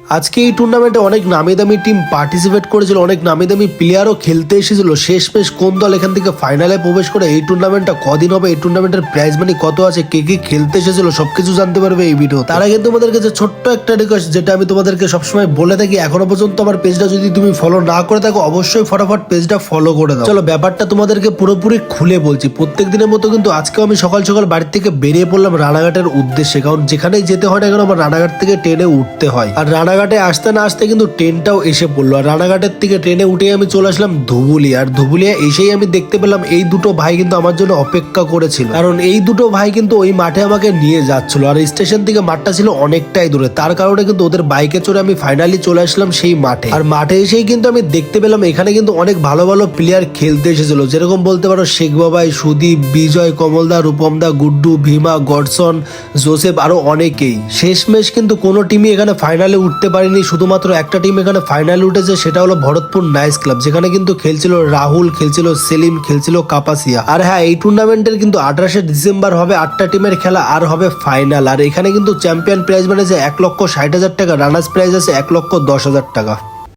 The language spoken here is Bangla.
আজকে এই টুর্নামেন্টে অনেক নামি দামি টিম পার্টিসিপেট করেছিল, অনেক নামি দামি প্লেয়ারও খেলতে এসেছিল। শেষমেশ কোন দল এখান থেকে ফাইনালে প্রবেশ করে, এই টুর্নামেন্টটা কদিন হবে, এই টুর্নামেন্টের প্রাইজ মানি কত আছে, কে কে খেলতে এসেছিল, সবকিছু জানতে পারবে এই ভিডিও। তার আগে তোমাদের কাছে ছোট্ট একটা রিকোয়েস্ট, যেটা আমি তোমাদেরকে সবসময় বলে থাকি, এখনো পর্যন্ত আমার পেজটা যদি তুমি ফলো না করে থাকো, অবশ্যই ফটাফট পেজটা ফলো করে দাও। চলো ব্যাপারটা তোমাদেরকে পুরোপুরি খুলে বলছি। প্রত্যেক দিনের মতো কিন্তু আজকেও আমি সকাল সকাল বাড়ি থেকে বেরিয়ে পড়লাম রানাঘাটের উদ্দেশ্যে, কারণ যেখানেই যেতে হয় না কেন আমার রানাঘাট থেকে ট্রেনে উঠতে হয়। আর রানাঘাটে আসতে না আসতে কিন্তু ট্রেনটাও এসে পড়লো। আর রানাঘাটের থেকে ট্রেনে উঠে আমি চলে আসলাম ধুবুলিয়া। আর ধুবুলিয়া এসেই আমি দেখতে পেলাম এই দুটো ভাই কিন্তু আমার জন্য অপেক্ষা করেছিল, কারণ এই দুটো ভাই কিন্তু ওই মাঠে আমাকে নিয়ে যাচ্ছিল। আর স্টেশন থেকে মাঠটা ছিল অনেকটাই দূরে, তার কারণে কিন্তু ওদের বাইকে চড়ে আমি ফাইনালি চলে আসলাম সেই মাঠে। আর মাঠে এসেই কিন্তু আমি দেখতে পেলাম এখানে কিন্তু অনেক ভালো ভালো প্লেয়ার খেলতে এসেছিল, যেরকম বলতে পারো শেখ বাবাই, সুদীপ, বিজয়, কমলদা, রূপমদা, গুড্ডু, ভীমা, গডসন, জোসেফ, আরো অনেকেই। শেষমেশ কিন্তু কোনো টিমই এখানে ফাইনালে উঠতে পারেনি, শুধুমাত্র একটা টিম এখানে ফাইনালে উঠেছে, সেটা হলো ভরতপুর নাইস ক্লাব, যেখানে কিন্তু খেলছিল রাহুল, খেলছিল সেলিম, খেলছিল কাপাসিয়া। আর হ্যাঁ, এই টুর্নামেন্টের কিন্তু 28শে ডিসেম্বর হবে 8টা টিমের খেলা, আর হবে ফাইনাল। আর এখানে কিন্তু চ্যাম্পিয়ন প্রাইজ মানে যে 1,60,000 টাকা, রানার্স প্রাইজ আছে 1,10,000 টাকা।